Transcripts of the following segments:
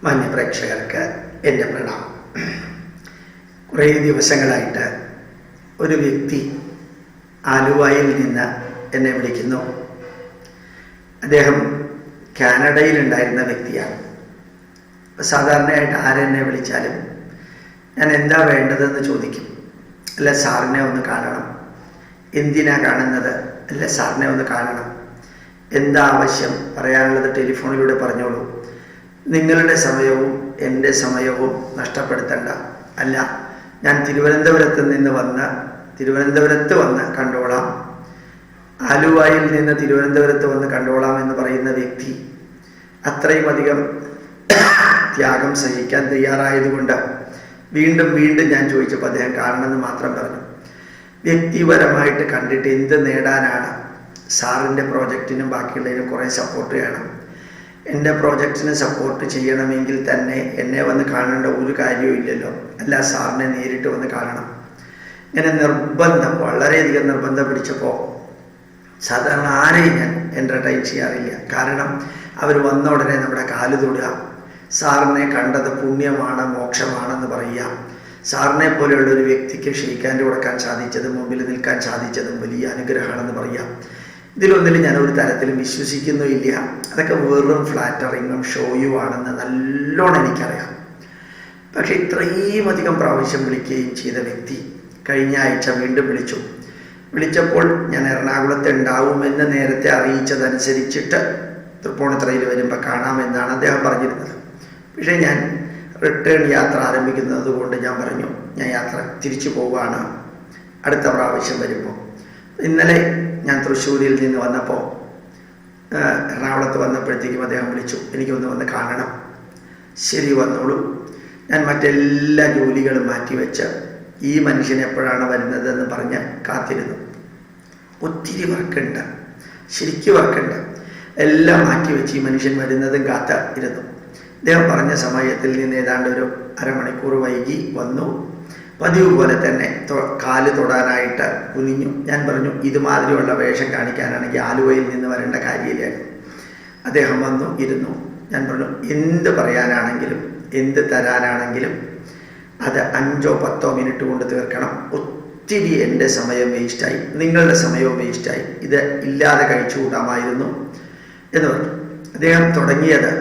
മാന്യപ്രേക്ഷകർക്ക് എൻ്റെ പ്രണാമം. കുറേ ദിവസങ്ങളായിട്ട് ഒരു വ്യക്തി ആലുവയിൽ നിന്ന് എന്നെ വിളിക്കുന്നു. അദ്ദേഹം കാനഡയിലുണ്ടായിരുന്ന വ്യക്തിയാണ്. സാധാരണയായിട്ട് ആരെന്നെ വിളിച്ചാലും ഞാൻ എന്താ വേണ്ടതെന്ന് ചോദിക്കും. അല്ല, സാറിനെ ഒന്ന് കാണണം. എന്തിനാ കാണുന്നത്? അല്ല, സാറിനെ ഒന്ന് കാണണം. എന്താ ആവശ്യം? പറയാനുള്ളത് ടെലിഫോണിലൂടെ പറഞ്ഞോളൂ. നിങ്ങളുടെ സമയവും എൻ്റെ സമയവും നഷ്ടപ്പെടുത്തണ്ട. അല്ല, ഞാൻ തിരുവനന്തപുരത്ത് വന്ന് കണ്ടോളാം, ആലുവയിൽ നിന്ന് തിരുവനന്തപുരത്ത് വന്ന് കണ്ടോളാം എന്ന് പറയുന്ന വ്യക്തി അത്രയും അധികം ത്യാഗം സഹിക്കാൻ തയ്യാറായതുകൊണ്ട് വീണ്ടും ഞാൻ ചോദിച്ചപ്പോൾ അദ്ദേഹം കാണണമെന്ന് മാത്രം പറഞ്ഞു. വ്യക്തിപരമായിട്ട് കണ്ടിട്ട് എന്ത് നേടാനാണ്? സാറിൻ്റെ പ്രോജക്റ്റിനും ബാക്കിയുള്ളതിനും കുറേ സപ്പോർട്ട് ചെയ്യണം. എൻ്റെ പ്രോജക്റ്റിന് സപ്പോർട്ട് ചെയ്യണമെങ്കിൽ തന്നെ എന്നെ വന്ന് കാണേണ്ട ഒരു കാര്യവും ഇല്ലല്ലോ. അല്ല, സാറിനെ നേരിട്ട് വന്ന് കാണണം. ഇങ്ങനെ വളരെയധികം നിർബന്ധം പിടിച്ചപ്പോൾ സാധാരണ ആരെയും ഞാൻ എൻ്റർടൈൻ ചെയ്യാറില്ല. കാരണം അവർ വന്ന ഉടനെ നമ്മുടെ കാല് തൊടുക, സാറിനെ കണ്ടത് പുണ്യമാണ്, മോക്ഷമാണെന്ന് പറയുക. സാറിനെ പോലെയുള്ള ഒരു വ്യക്തിക്ക് ക്ഷയിക്കാൻ്റെ കൊടുക്കാൻ സാധിച്ചതും മുമ്പിൽ നിൽക്കാൻ സാധിച്ചതും വലിയ അനുഗ്രഹമാണെന്ന് പറയാം. ഇതിലൊന്നിലും ഞാൻ ഒരു തരത്തിലും വിശ്വസിക്കുന്നുമില്ല. അതൊക്കെ വെറും ഫ്ലാറ്ററിങ്ങും ഷോയുമാണെന്ന് നല്ലോണം എനിക്കറിയാം. പക്ഷെ ഇത്രയും അധികം പ്രാവശ്യം വിളിക്കുകയും ചെയ്ത വ്യക്തി കഴിഞ്ഞ ആഴ്ച വീണ്ടും വിളിച്ചപ്പോൾ ഞാൻ എറണാകുളത്ത് ഉണ്ടാവുമെന്ന് നേരത്തെ അറിയിച്ചതനുസരിച്ചിട്ട് തൃപ്പൂണിത്തുറയിൽ വരുമ്പോൾ കാണാമെന്നാണ് അദ്ദേഹം പറഞ്ഞിരുന്നത്. പക്ഷേ ഞാൻ റിട്ടേൺ യാത്ര ആരംഭിക്കുന്നത് കൊണ്ട് ഞാൻ പറഞ്ഞു, ഞാൻ യാത്ര തിരിച്ചു പോവുകയാണ് അടുത്ത പ്രാവശ്യം വരുമ്പോൾ. ഇന്നലെ ഞാൻ തൃശ്ശൂരിൽ നിന്ന് വന്നപ്പോൾ എറണാകുളത്ത് വന്നപ്പോഴത്തേക്കും അദ്ദേഹം വിളിച്ചു, എനിക്കൊന്ന് വന്ന് കാണണം. ശരി, വന്നോളൂ. ഞാൻ മറ്റെല്ലാ ജോലികളും മാറ്റിവെച്ച് ഈ മനുഷ്യൻ എപ്പോഴാണ് വരുന്നതെന്ന് പറഞ്ഞ് കാത്തിരുന്നു. ഒത്തിരി വർക്കുണ്ട്, ശരിക്കും വർക്കുണ്ട്. എല്ലാം മാറ്റിവെച്ച് ഈ മനുഷ്യൻ വരുന്നതും കാത്തിരുന്നു. അദ്ദേഹം പറഞ്ഞ സമയത്തിൽ നിന്ന് ഏതാണ്ട് ഒരു അരമണിക്കൂർ വൈകി വന്നു. പതിവ് പോലെ തന്നെ കാല് തൊടാനായിട്ട് കുനിഞ്ഞു. ഞാൻ പറഞ്ഞു, ഇതുമാതിരിയുള്ള വേഷം കാണിക്കാനാണെങ്കിൽ ആലുവയിൽ നിന്ന് വരേണ്ട കാര്യമില്ലായിരുന്നു. അദ്ദേഹം വന്നു, ഇരുന്നു. ഞാൻ പറഞ്ഞു, എന്ത് പറയാനാണെങ്കിലും എന്ത് തരാനാണെങ്കിലും അത് 5-10 മിനിറ്റ് കൊണ്ട് തീർക്കണം. ഒത്തിരി എൻ്റെ സമയം വേസ്റ്റായി, നിങ്ങളുടെ സമയവും വേസ്റ്റായി. ഇത് ഇല്ലാതെ കഴിച്ചുകൂടാമായിരുന്നു എന്ന് പറഞ്ഞു. അദ്ദേഹം തുടങ്ങിയത്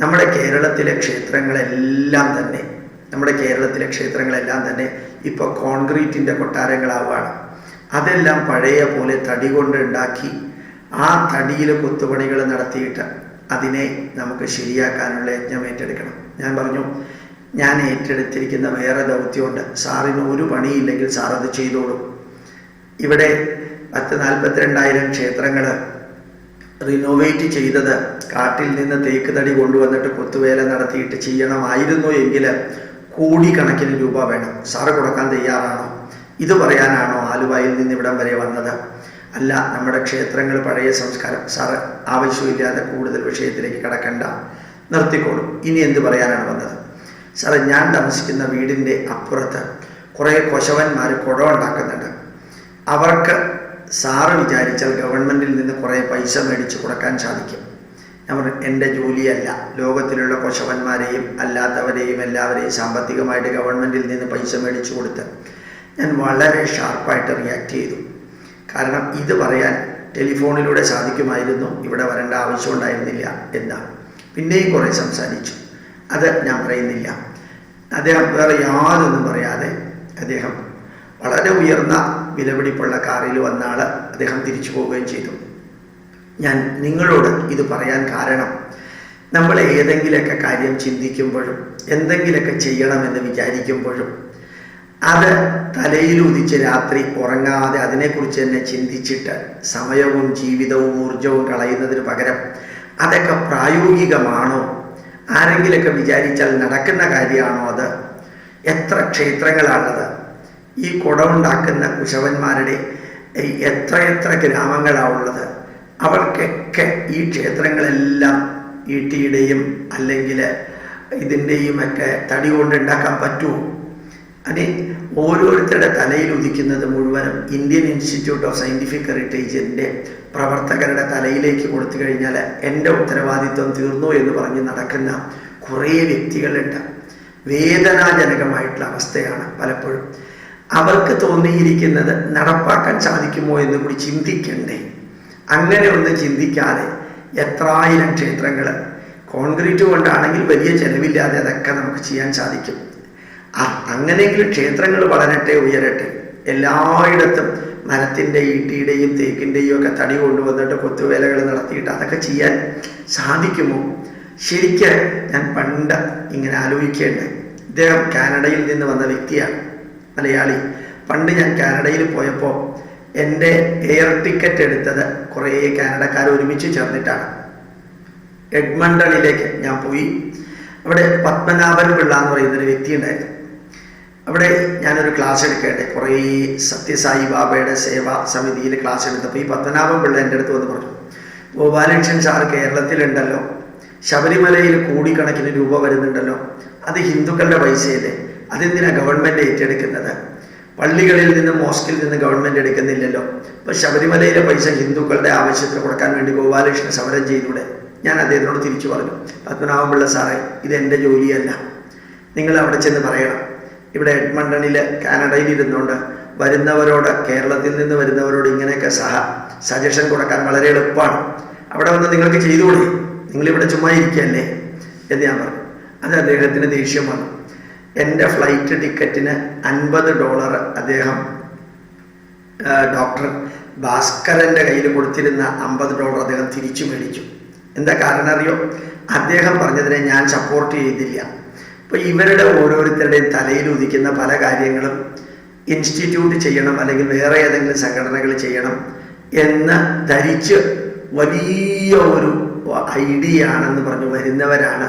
നമ്മുടെ കേരളത്തിലെ ക്ഷേത്രങ്ങളെല്ലാം തന്നെ ഇപ്പോൾ കോൺക്രീറ്റിൻ്റെ കൊട്ടാരങ്ങളാവുകയാണ്. അതെല്ലാം പഴയ പോലെ തടി കൊണ്ട് ഉണ്ടാക്കി ആ തടിയിൽ കൊത്തുപണികൾ നടത്തിയിട്ട് അതിനെ നമുക്ക് ശരിയാക്കാനുള്ള യജ്ഞം ഏറ്റെടുക്കണം. ഞാൻ പറഞ്ഞു, ഞാൻ ഏറ്റെടുത്തിരിക്കുന്ന വേറെ ദൗത്യമുണ്ട്. സാറിന് ഒരു പണിയില്ലെങ്കിൽ സാർ അത് ചെയ്തോളും. ഇവിടെ 10,42,000 ക്ഷേത്രങ്ങൾ റിനോവേറ്റ് ചെയ്തത് കാട്ടിൽ നിന്ന് തേക്ക് തടി കൊണ്ടുവന്നിട്ട് കൊത്തുവേല നടത്തിയിട്ട് ചെയ്യണമായിരുന്നു എങ്കിൽ കോടിക്കണക്കിന് രൂപ വേണം. സാറ് കൊടുക്കാൻ തയ്യാറാണോ? ഇത് പറയാനാണോ ആലുവയിൽ നിന്ന് ഇവിടം വരെ വന്നത്? അല്ല, നമ്മുടെ ക്ഷേത്രങ്ങൾ പഴയ സംസ്കാരം. സാറ് ആവശ്യമില്ലാതെ കൂടുതൽ വിഷയത്തിലേക്ക് കടക്കണ്ട, നിർത്തിക്കോളും. ഇനി എന്ത് പറയാനാണ് വന്നത്? സാറ്, ഞാൻ താമസിക്കുന്ന വീടിൻ്റെ അപ്പുറത്ത് കുറേ കൊശവന്മാർ കുടം ഉണ്ടാക്കുന്നുണ്ട്. അവർക്ക് സാറ് വിചാരിച്ചാൽ ഗവൺമെൻറ്റിൽ നിന്ന് കുറേ പൈസ മേടിച്ച് കൊടുക്കാൻ സാധിക്കും. ഞാൻ പറഞ്ഞു, എൻ്റെ ജോലിയല്ല. ലോകത്തിലുള്ള കൊശവന്മാരെയും അല്ലാത്തവരെയും എല്ലാവരെയും സാമ്പത്തികമായിട്ട് ഗവൺമെൻറ്റിൽ നിന്ന് പൈസ മേടിച്ചു കൊടുത്ത് ഞാൻ വളരെ ഷാർപ്പായിട്ട് റിയാക്ട് ചെയ്തു. കാരണം ഇത് പറയാൻ ടെലിഫോണിലൂടെ സാധിക്കുമായിരുന്നു, ഇവിടെ വരേണ്ട ആവശ്യമുണ്ടായിരുന്നില്ല എന്നാണ്. പിന്നെയും കുറേ സംസാരിച്ചു, അത് ഞാൻ പറയുന്നില്ല. അദ്ദേഹം വേറെ യാതൊന്നും പറയാതെ അദ്ദേഹം വളരെ ഉയർന്ന വിലപിടിപ്പുള്ള കാറിൽ വന്ന ആൾ അദ്ദേഹം തിരിച്ചു പോവുകയും ചെയ്തു. ഞാൻ നിങ്ങളോട് ഇത് പറയാൻ കാരണം, നമ്മൾ ഏതെങ്കിലുമൊക്കെ കാര്യം ചിന്തിക്കുമ്പോഴും എന്തെങ്കിലുമൊക്കെ ചെയ്യണമെന്ന് വിചാരിക്കുമ്പോഴും അത് തലയിൽ ഉദിച്ച് രാത്രി ഉറങ്ങാതെ അതിനെക്കുറിച്ച് തന്നെ ചിന്തിച്ചിട്ട് സമയവും ജീവിതവും ഊർജവും കളയുന്നതിന് പകരം അതൊക്കെ പ്രായോഗികമാണോ, ആരെങ്കിലൊക്കെ വിചാരിച്ചാൽ നടക്കുന്ന കാര്യമാണോ അത്? എത്ര ക്ഷേത്രങ്ങളാണത്? ഈ കുടമുണ്ടാക്കുന്ന കുശവന്മാരുടെ എത്ര ഗ്രാമങ്ങളാണുള്ളത്? അവർക്കൊക്കെ ഈ ക്ഷേത്രങ്ങളെല്ലാം ഈട്ടിയുടെയും അല്ലെങ്കിൽ ഇതിൻ്റെയും ഒക്കെ തടി കൊണ്ട് ഉണ്ടാക്കാൻ പറ്റുമോ? അത് ഓരോരുത്തരുടെ തലയിൽ ഉദിക്കുന്നത് മുഴുവനും ഇന്ത്യൻ ഇൻസ്റ്റിറ്റ്യൂട്ട് ഓഫ് സയൻറ്റിഫിക് ഹെറിറ്റേജിൻ്റെ പ്രവർത്തകരുടെ തലയിലേക്ക് കൊടുത്തു കഴിഞ്ഞാൽ എൻ്റെ ഉത്തരവാദിത്വം തീർന്നു എന്ന് പറഞ്ഞ് നടക്കുന്ന കുറേ വ്യക്തികളുണ്ട്. വേദനാജനകമായിട്ടുള്ള അവസ്ഥയാണ് പലപ്പോഴും. അവർക്ക് തോന്നിയിരിക്കുന്നത് നടപ്പാക്കാൻ സാധിക്കുമോ എന്ന് കൂടി ചിന്തിക്കണ്ടേ? അങ്ങനെ ഒന്നും ചിന്തിക്കാതെ എത്രായിരം ക്ഷേത്രങ്ങൾ കോൺക്രീറ്റ് കൊണ്ടാണെങ്കിൽ വലിയ ചെലവില്ലാതെ അതൊക്കെ നമുക്ക് ചെയ്യാൻ സാധിക്കും. അങ്ങനെയെങ്കിലും ക്ഷേത്രങ്ങൾ വളരട്ടെ, ഉയരട്ടെ. എല്ലായിടത്തും മരത്തിൻ്റെ, ഈട്ടിയുടെയും തേക്കിൻ്റെയും ഒക്കെ തടി കൊണ്ടുവന്നിട്ട് കൊത്തുവേലകൾ നടത്തിയിട്ട് അതൊക്കെ ചെയ്യാൻ സാധിക്കുമോ? ശരിക്ക് ഞാൻ പണ്ട് ഇങ്ങനെ ആലോചിക്കേണ്ടത്. ഇദ്ദേഹം കാനഡയിൽ നിന്ന് വന്ന വ്യക്തിയാണ്, മലയാളി. പണ്ട് ഞാൻ കാനഡയിൽ പോയപ്പോൾ എൻ്റെ എയർ ടിക്കറ്റ് എടുത്തത് കുറേ കാനഡക്കാർ ഒരുമിച്ച് ചേർന്നിട്ടാണ്. എഡ്മണ്ടണിലേക്ക് ഞാൻ പോയി. അവിടെ പത്മനാഭൻ പിള്ള എന്ന് പറയുന്നൊരു വ്യക്തി ഉണ്ടായിരുന്നു. അവിടെ ഞാനൊരു ക്ലാസ് എടുക്കട്ടെ, കുറേ സത്യസായി ബാബയുടെ സേവാ സമിതിയിൽ ക്ലാസ് എടുത്തപ്പോൾ ഈ പത്മനാഭൻ പിള്ള എൻ്റെ അടുത്ത് വന്ന് പറഞ്ഞു, ഗോപാലകൃഷ്ണൻ സാർ കേരളത്തിലുണ്ടല്ലോ, ശബരിമലയിൽ കോടിക്കണക്കിന് രൂപ വരുന്നുണ്ടല്ലോ, അത് ഹിന്ദുക്കളുടെ പൈസയല്ലേ, അതെന്തിനാ ഗവൺമെൻറ് ഏറ്റെടുക്കുന്നത്? പള്ളികളിൽ നിന്ന്, മോസ്കിൽ നിന്ന് ഗവൺമെൻറ് എടുക്കുന്നില്ലല്ലോ. അപ്പോൾ ശബരിമലയിലെ പൈസ ഹിന്ദുക്കളുടെ ആവശ്യത്തിന് കൊടുക്കാൻ വേണ്ടി ഗോപാലകൃഷ്ണൻ സമരം ചെയ്തൂടെ? ഞാൻ അദ്ദേഹത്തിനോട് തിരിച്ചു പറഞ്ഞു, പത്മനാഭൻ പിള്ള സാറേ, ഇതെൻ്റെ ജോലിയല്ല, നിങ്ങൾ അവിടെ ചെന്ന് പറയണം. ഇവിടെ എഡ്മണ്ടണിൽ കാനഡയിൽ ഇരുന്നുകൊണ്ട് വരുന്നവരോട്, കേരളത്തിൽ നിന്ന് വരുന്നവരോട് ഇങ്ങനെയൊക്കെ സജഷൻ കൊടുക്കാൻ വളരെ എളുപ്പമാണ്. അവിടെ വന്ന് നിങ്ങൾക്ക് ചെയ്തുകൂടെ? നിങ്ങളിവിടെ ചുമ്മാ ഇരിക്കുകയല്ലേ എന്ന് ഞാൻ പറഞ്ഞു. അത് അദ്ദേഹത്തിന് ദേഷ്യം വന്നു. എൻ്റെ ഫ്ലൈറ്റ് ടിക്കറ്റിന് $50 അദ്ദേഹം ഡോക്ടർ ഭാസ്കരൻ്റെ കയ്യിൽ കൊടുത്തിരുന്ന $50 അദ്ദേഹം തിരിച്ചു മേടിച്ചു. എന്താ കാരണം അറിയോ? അദ്ദേഹം പറഞ്ഞതിനെ ഞാൻ സപ്പോർട്ട് ചെയ്തില്ല. അപ്പോൾ ഇവരുടെ ഓരോരുത്തരുടെയും തലയിൽ ഉദിക്കുന്ന പല കാര്യങ്ങളും ഇൻസ്റ്റിറ്റ്യൂട്ട് ചെയ്യണം, അല്ലെങ്കിൽ വേറെ ഏതെങ്കിലും സംഘടനകൾ ചെയ്യണം എന്ന് ധരിച്ച് വലിയ ഒരു ഐഡിയ ആണെന്ന് പറഞ്ഞു വരുന്നവരാണ്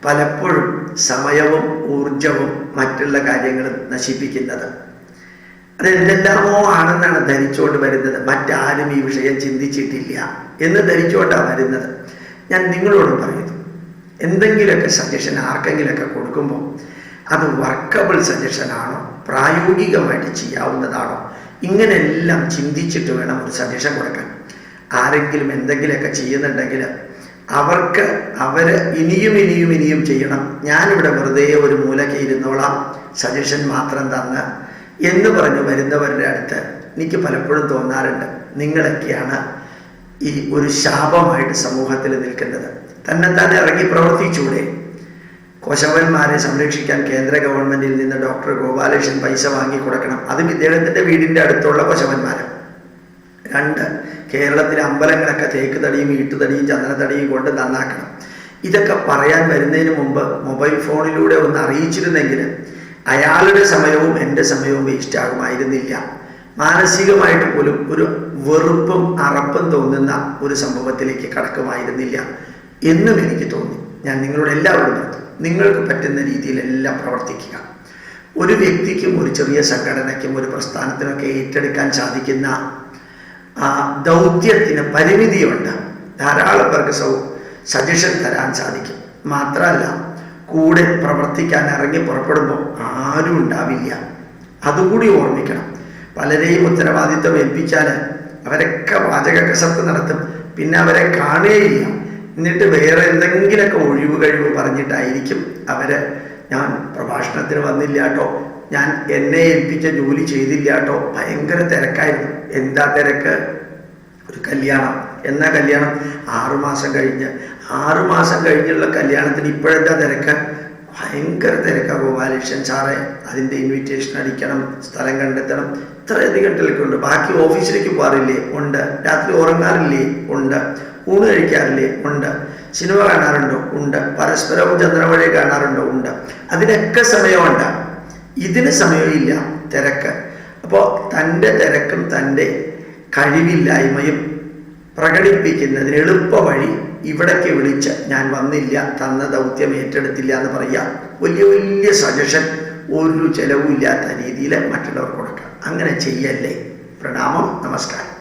പലപ്പോഴും സമയവും ഊർജവും മറ്റുള്ള കാര്യങ്ങളും നശിപ്പിക്കുന്നത്. അതെന്തെല്ലാമോ ആണെന്നാണ് ധരിച്ചുകൊണ്ട് വരുന്നത്. മറ്റാരും ഈ വിഷയം ചിന്തിച്ചിട്ടില്ല എന്ന് ധരിച്ചുകൊണ്ടാണ് വരുന്നത്. ഞാൻ നിങ്ങളോട് പറയുന്നു, എന്തെങ്കിലുമൊക്കെ സജഷൻ ആർക്കെങ്കിലുമൊക്കെ കൊടുക്കുമ്പോൾ അത് വർക്കബിൾ സജഷനാണോ, പ്രായോഗികമായിട്ട് ചെയ്യാവുന്നതാണോ, ഇങ്ങനെയെല്ലാം ചിന്തിച്ചിട്ട് വേണം ഒരു സജഷൻ കൊടുക്കാൻ. ആരെങ്കിലും എന്തെങ്കിലുമൊക്കെ ചെയ്യുന്നുണ്ടെങ്കിൽ അവർ ഇനിയും ചെയ്യണം. ഞാനിവിടെ വെറുതെ ഒരു മൂലയ്ക്ക് ഇരുന്നോളാം, സജഷൻ മാത്രം തന്ന് എന്ന് പറഞ്ഞു വരുന്നവരുടെ അടുത്ത് എനിക്ക് പലപ്പോഴും തോന്നാറുണ്ട്, നിങ്ങളൊക്കെയാണ് ഈ ഒരു ശാപമായിട്ട് സമൂഹത്തിൽ നിൽക്കുന്നത്. തന്നെ ഇറങ്ങി പ്രവർത്തിച്ചൂടെ? കൊശവന്മാരെ സംരക്ഷിക്കാൻ കേന്ദ്ര ഗവൺമെന്റിൽ നിന്ന് ഡോക്ടർ ഗോപാലകൃഷ്ണൻ പൈസ വാങ്ങിക്കൊടുക്കണം. അതും ഇദ്ദേഹത്തിൻ്റെ വീടിൻ്റെ അടുത്തുള്ള കൊശവന്മാർ. 2, കേരളത്തിലെ അമ്പലങ്ങളൊക്കെ തേക്ക് തടിയും ഈട്ടുതടിയും ചന്ദനത്തടിയും കൊണ്ട് നന്നാക്കണം. ഇതൊക്കെ പറയാൻ വരുന്നതിന് മുമ്പ് മൊബൈൽ ഫോണിലൂടെ ഒന്ന് അറിയിച്ചിരുന്നെങ്കിൽ അയാളുടെ സമയവും എൻ്റെ സമയവും വേസ്റ്റ് ആകുമായിരുന്നില്ല. മാനസികമായിട്ട് പോലും ഒരു വെറുപ്പും അറപ്പും തോന്നുന്ന ഒരു സംഭവത്തിലേക്ക് കടക്കുമായിരുന്നില്ല എന്നും എനിക്ക് തോന്നി. ഞാൻ നിങ്ങളോട് എല്ലാവരും പറഞ്ഞു, നിങ്ങൾക്ക് പറ്റുന്ന രീതിയിലെല്ലാം പ്രവർത്തിക്കുക. ഒരു വ്യക്തിക്കും ഒരു ചെറിയ സംഘടനയ്ക്കും ഒരു പ്രസ്ഥാനത്തിനൊക്കെ ഏറ്റെടുക്കാൻ സാധിക്കുന്ന ദൗത്യത്തിന് പരിമിതിയുണ്ട്. ധാരാളം പേർക്ക് സജഷൻ തരാൻ സാധിക്കും. മാത്രമല്ല, കൂടെ പ്രവർത്തിക്കാൻ ഇറങ്ങി പുറപ്പെടുമ്പോൾ ആരും ഉണ്ടാവില്ല. അതുകൂടി ഓർമ്മിക്കണം. പലരെയും ഉത്തരവാദിത്വം ഏൽപ്പിച്ചാൽ അവരൊക്കെ വാചക കസർത്ത് നടത്തും, പിന്നെ അവരെ കാണുകയില്ല. എന്നിട്ട് വേറെ എന്തെങ്കിലുമൊക്കെ ഒഴിവ് കഴിവ് പറഞ്ഞിട്ടായിരിക്കും ഞാൻ പ്രഭാഷണത്തിന് വന്നില്ല കേട്ടോ, ഞാൻ എന്നെ ഏൽപ്പിച്ച ജോലി ചെയ്തില്ല കേട്ടോ, ഭയങ്കര തിരക്കായിരുന്നു. എന്താ തിരക്ക്? ഒരു കല്യാണം. എന്നാ കല്യാണം? 6 മാസം കഴിഞ്ഞ്. 6 മാസം കഴിഞ്ഞുള്ള കല്യാണത്തിന് ഇപ്പോഴെന്താ തിരക്ക്? ഭയങ്കര തിരക്കാണ് ഗോപാലകൃഷ്ണൻ സാറേ. അതിൻ്റെ ഇൻവിറ്റേഷൻ അടിക്കണം, സ്ഥലം കണ്ടെത്തണം, ഇത്രയധികം തിരക്കുണ്ട്. ബാക്കി ഓഫീസിലേക്ക് പോകാറില്ലേ? ഉണ്ട്. രാത്രി ഉറങ്ങാറില്ലേ? ഉണ്ട്. ഊണ് കഴിക്കാറില്ലേ? ഉണ്ട്. സിനിമ കാണാറുണ്ടോ? ഉണ്ട്. പരസ്പരവും ചന്ദ്രമഴയെ കാണാറുണ്ടോ? ഉണ്ട്. അതിനൊക്കെ സമയമുണ്ട്. ഇതിന് സമയമില്ല, തിരക്ക്. അപ്പോൾ തൻ്റെ തിരക്കും തൻ്റെ കഴിവില്ലായ്മയും പ്രകടിപ്പിക്കുന്നതിന് എളുപ്പ വഴി ഇവിടേക്ക് വിളിച്ച് ഞാൻ വന്നില്ല, തന്ന ദൗത്യം ഏറ്റെടുത്തില്ല എന്ന് പറയാം. വലിയ സജഷൻ ഒരു ചെലവും ഇല്ലാത്ത രീതിയിൽ മറ്റുള്ളവർക്ക് കൊടുക്കാം. അങ്ങനെ ചെയ്യല്ലേ. പ്രണാമം. നമസ്കാരം.